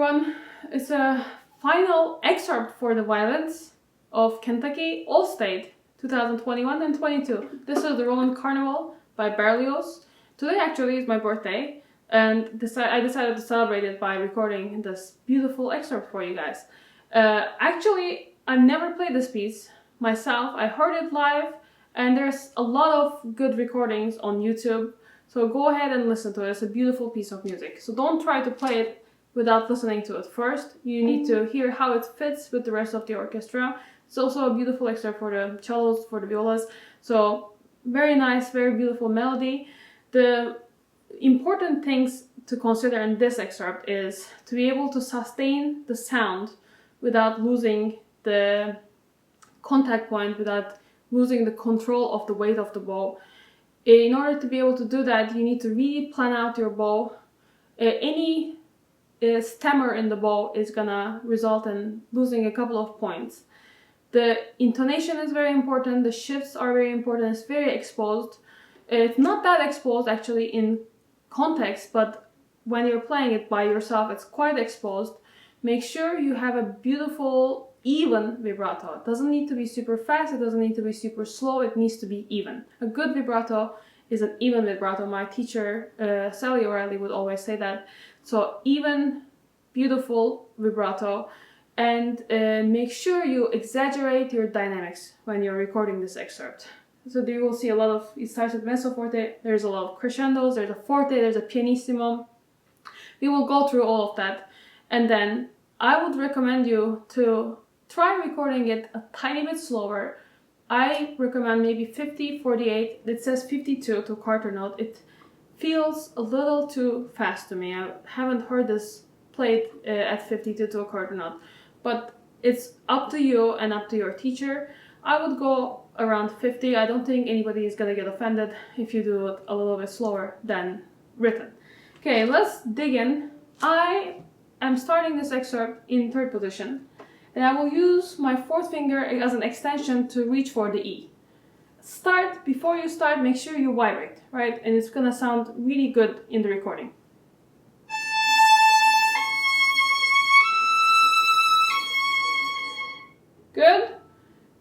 everyone. It's a final excerpt for the violins of Kentucky All-State 2021 and 22. This is the Roland Carnival by Berlioz. Today actually is my birthday, and I decided to celebrate it by recording this beautiful excerpt for you guys. Actually, I've never played this piece myself. I heard it live, and there's a lot of good recordings on YouTube. So go ahead and listen to it. It's a beautiful piece of music. So don't try to play it without listening to it first. You need to hear how it fits with the rest of the orchestra. It's also a beautiful excerpt for the cellos, for the violas. So very nice, very beautiful melody. The important things to consider in this excerpt is to be able to sustain the sound without losing the contact point, without losing the control of the weight of the bow. In order to be able to do that, you need to really plan out your bow. Any stammer in the bow is gonna result in losing a couple of points. The intonation is very important, the shifts are very important, it's very exposed. It's not that exposed actually in context, but when you're playing it by yourself, it's quite exposed. Make sure you have a beautiful, even vibrato. It doesn't need to be super fast, it doesn't need to be super slow, it needs to be even. A good vibrato is an even vibrato. My teacher, Sally O'Reilly, would always say that. So even, beautiful vibrato, and make sure you exaggerate your dynamics when you're recording this excerpt. So you will see a lot of, it starts with mezzo forte, there's a lot of crescendos, there's a forte, there's a pianissimo. We will go through all of that, and then I would recommend you to try recording it a tiny bit slower. I recommend maybe 50, 48, it says 52 to quarter note. It feels a little too fast to me. I haven't heard this played at 52 to a quarter note, but it's up to you and up to your teacher. I would go around 50. I don't think anybody is gonna get offended if you do it a little bit slower than written. Okay, let's dig in. I am starting this excerpt in third position, and I will use my fourth finger as an extension to reach for the E. Before you start, make sure you vibrate, right? And it's gonna sound really good in the recording. Good.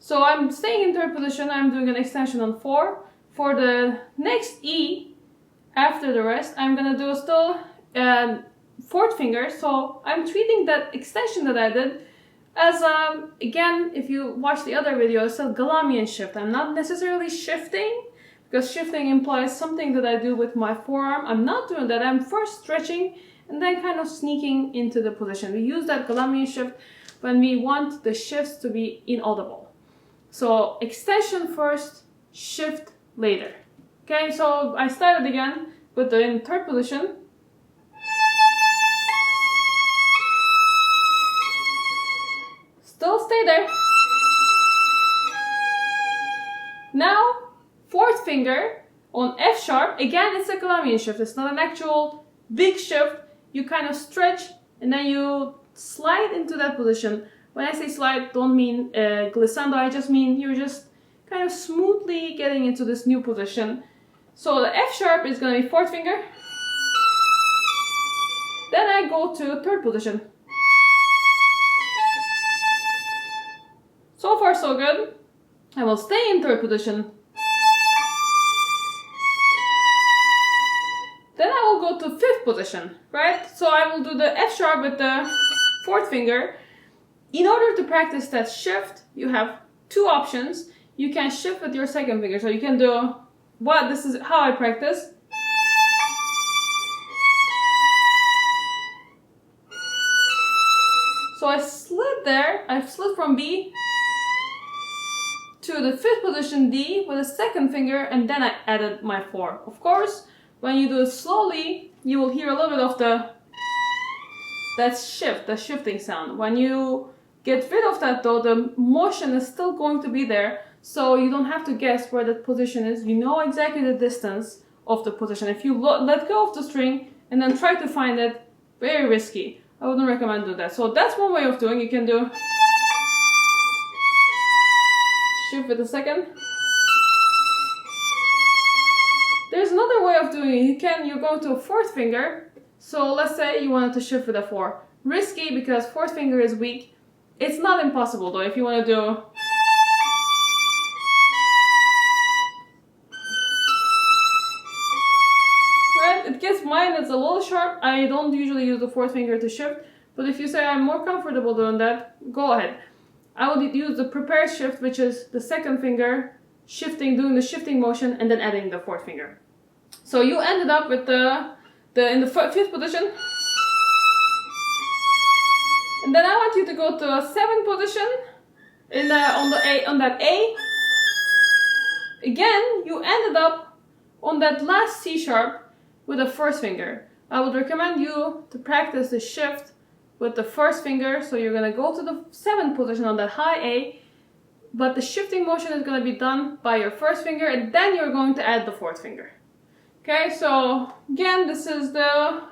So I'm staying in third position, I'm doing an extension on 4. For the next E, after the rest, I'm gonna do still fourth finger, so I'm treating that extension that I did as, again, if you watch the other video, it's a Galamian shift. I'm not necessarily shifting, because shifting implies something that I do with my forearm. I'm not doing that. I'm first stretching and then kind of sneaking into the position. We use that Galamian shift when we want the shifts to be inaudible. So extension first, shift later. Okay, so I started again with the in third position. Still stay there. Now, fourth finger on F sharp. Again, it's a Galamian shift. It's not an actual big shift. You kind of stretch and then you slide into that position. When I say slide, don't mean glissando. I just mean you're just kind of smoothly getting into this new position. So the F sharp is going to be fourth finger. Then I go to third position. So far so good. I will stay in third position. Then I will go to fifth position, right? So I will do the F sharp with the fourth finger. In order to practice that shift, you have two options. You can shift with your second finger. So you can do, this is how I practice. So I slid there, I've slid from B to the fifth position D with a second finger, and then I added my 4. Of course, when you do it slowly, you will hear a little bit of that shift, the shifting sound. When you get rid of that though, the motion is still going to be there, so you don't have to guess where that position is. You know exactly the distance of the position. If you let go of the string and then try to find it, very risky. I wouldn't recommend doing that. So that's one way of doing. You can do shift with the second. There's another way of doing it. You go to a fourth finger, So let's say you wanted to shift with a 4. Risky because fourth finger is weak. It's not impossible though if you want to do. Right? It gets mine, it's a little sharp. I don't usually use the fourth finger to shift, but if you say I'm more comfortable doing that, go ahead. I would use the prepared shift, which is the second finger shifting, doing the shifting motion, and then adding the fourth finger. So you ended up with in the fifth position. And then I want you to go to a 7th position on that A. Again, you ended up on that last C sharp with the first finger. I would recommend you to practice the shift with the first finger. So you're going to go to the 7th position on that high A, but the shifting motion is going to be done by your first finger, and then you're going to add the fourth finger. Okay, so again, this is the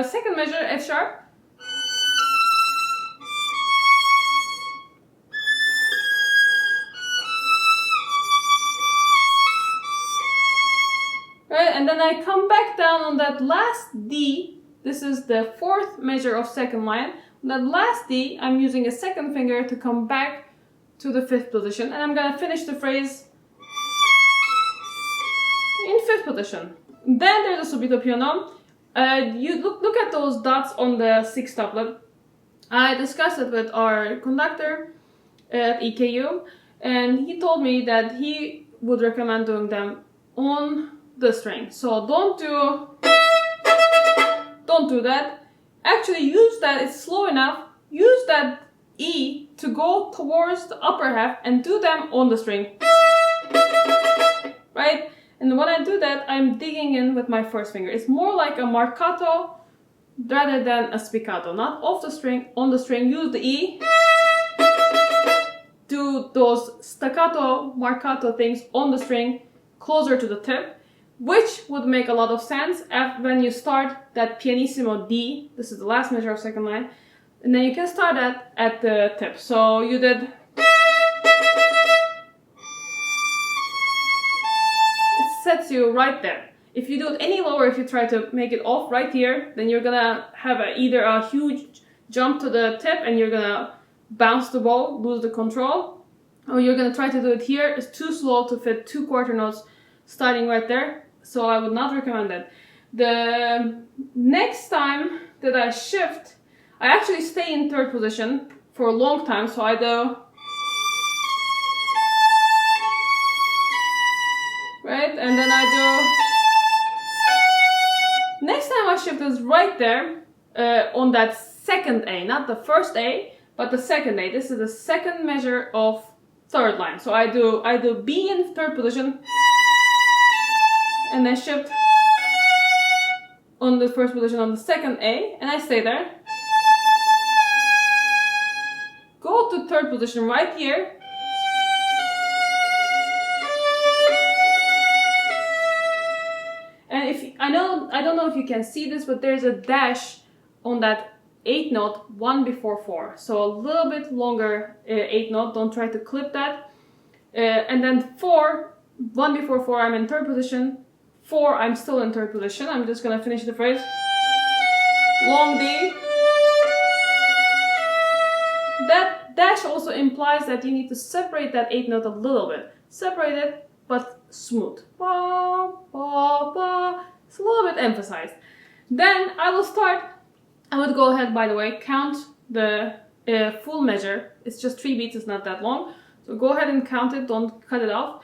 second measure, F sharp. Right, and then I come back down on that last D. This is the 4th measure of second line. On that last D, I'm using a second finger to come back to the 5th position, and I'm gonna finish the phrase in 5th position. Then there's a Supito Piano. You look at those dots on the 6th tablet. I discussed it with our conductor at EKU, and he told me that he would recommend doing them on the string. So don't do that. Actually use that, it's slow enough. Use that E to go towards the upper half and do them on the string. Right? And when I do that, I'm digging in with my first finger. It's more like a marcato rather than a spiccato. Not off the string, on the string. Use the E. Do those staccato, marcato things on the string closer to the tip, which would make a lot of sense when you start that pianissimo D. This is the last measure of second line. And then you can start at the tip. So you did. It sets you right there. If you do it any lower, if you try to make it off right here, then you're gonna have either a huge jump to the tip and you're gonna bounce the bow, lose the control, or you're gonna try to do it here. It's too slow to fit 2 quarter notes starting right there. So I would not recommend that. The next time that I shift, I actually stay in 3rd position for a long time. So I do, right, and then I do. Next time I shift is right there on that second A, not the first A, but the second A. This is the second measure of 3rd line. So I do B in 3rd position, and then shift on the 1st position on the second A, and I stay there. Go to 3rd position right here. And I don't know if you can see this, but there's a dash on that 8th note, 1 before 4. So a little bit longer 8th note, don't try to clip that. And then 4, 1 before 4, I'm in 3rd position. 4, I'm still in 3rd position. I'm just gonna finish the phrase. Long D. That dash also implies that you need to separate that 8th note a little bit. Separate it, but smooth. Ba, ba, ba. It's a little bit emphasized. Then I would go ahead, by the way, count the full measure. It's just 3 beats, it's not that long. So go ahead and count it, don't cut it off.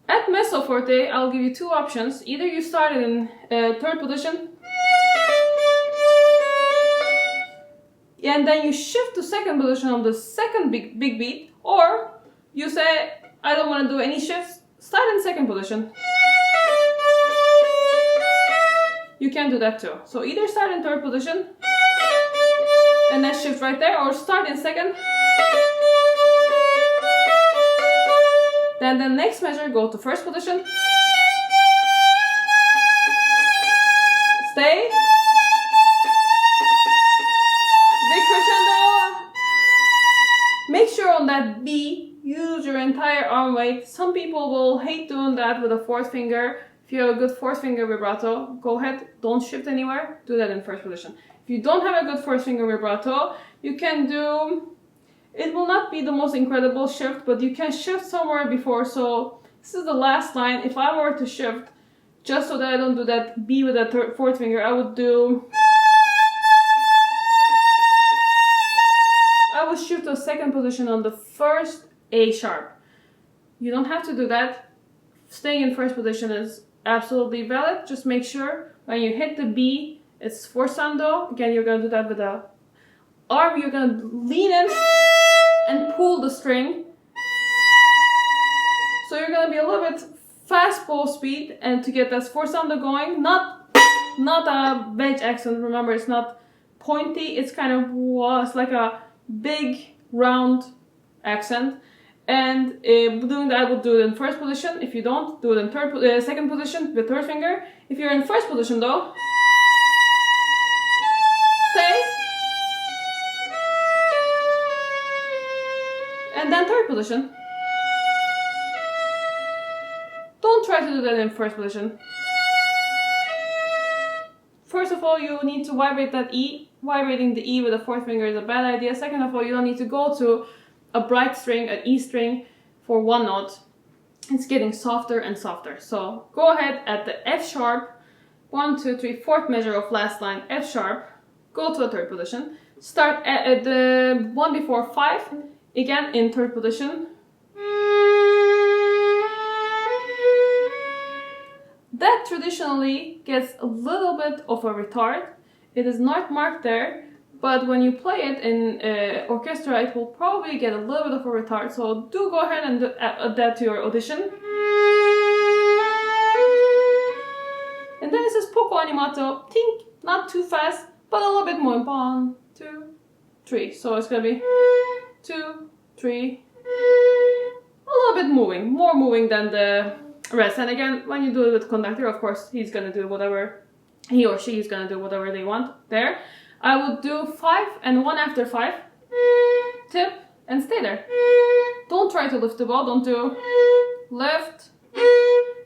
At mezzo forte, I'll give you 2 options. Either you start it in 3rd position, and then you shift to 2nd position on the second big beat, or you say, I don't want to do any shifts, start in 2nd position. You can do that too. So either start in 3rd position, and then shift right there, or start in 2nd. Then the next measure, go to 1st position. Stay. Big crescendo. Make sure on that B, use your entire arm weight. Some people will hate doing that with a 4th finger. If If you have a good fourth finger vibrato, go ahead, don't shift anywhere, do that in first position. If you don't have a good fourth finger vibrato, you can do, it will not be the most incredible shift, but you can shift somewhere before. So this is the last line. If I were to shift, just so that I don't do that B with the fourth finger, I would shift to a second position on the first A sharp. You don't have to do that. Staying in first position is absolutely valid. Just make sure when you hit the B, it's forzando. Again, you're gonna do that with the arm. You're gonna lean in and pull the string. So you're gonna be a little bit fast bow speed, and to get that forzando going, not a wedge accent. Remember, it's not pointy. It's kind of it's like a big round accent. And doing that, I would do it in first position. If you don't, do it in second position with third finger. If you're in first position though, stay. And then third position. Don't try to do that in first position. First of all, you need to vibrate that E. Vibrating the E with the fourth finger is a bad idea. Second of all, you don't need to go to a bright string, an E string, for one note. It's getting softer and softer. So go ahead at the F sharp, 1, 2, 3, fourth measure of last line, F sharp, go to a third position. Start at the one before 5, again in third position. That traditionally gets a little bit of a retard. It is not marked there, but when you play it in orchestra, it will probably get a little bit of a retard. So do go ahead and add that to your audition. And then it says Poco Animato. Think not too fast, but a little bit more. 1, 2, 3. So it's gonna be 2, 3. A little bit moving, more moving than the rest. And again, when you do it with conductor, of course, he's gonna do whatever, he or she is gonna do whatever they want there. I would do 5 and 1 after 5, tip, and stay there. Don't try to lift the bow, don't do lift.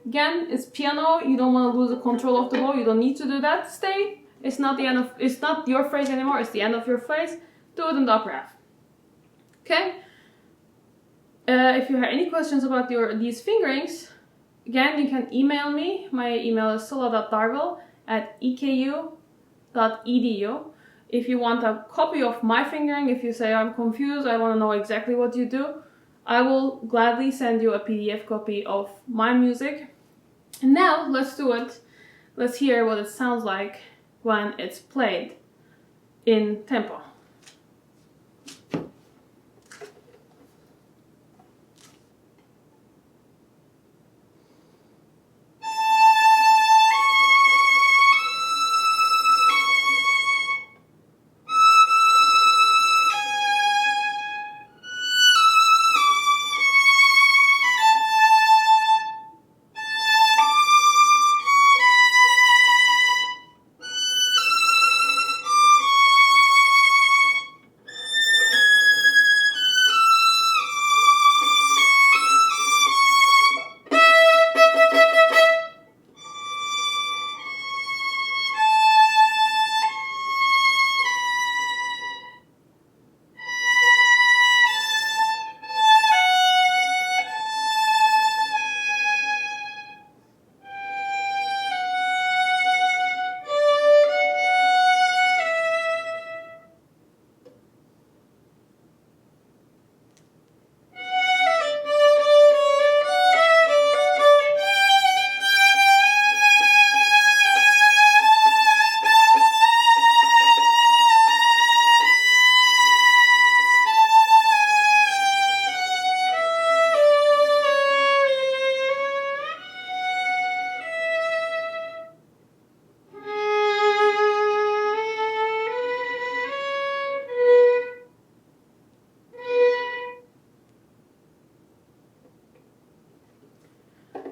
Again, it's piano, you don't want to lose the control of the bow, you don't need to do that. Stay, it's not the end of, it's not your phrase anymore, it's the end of your phrase. Do it in the upper half. Okay? If you have any questions about these fingerings, again, you can email me. My email is sola.darvel@eku.edu. If you want a copy of my fingering, if you say I'm confused, I want to know exactly what you do, I will gladly send you a PDF copy of my music. And now let's do it. Let's hear what it sounds like when it's played in tempo.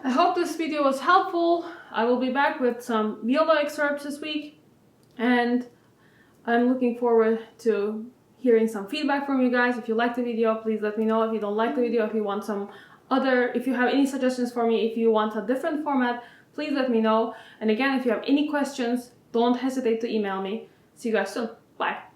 I hope this video was helpful. I will be back with some viola excerpts this week, and I'm looking forward to hearing some feedback from you guys. If you like the video, please let me know. If you don't like the video, if you want some other, if you have any suggestions for me, if you want a different format, please let me know. And again, if you have any questions, don't hesitate to email me. See you guys soon. Bye.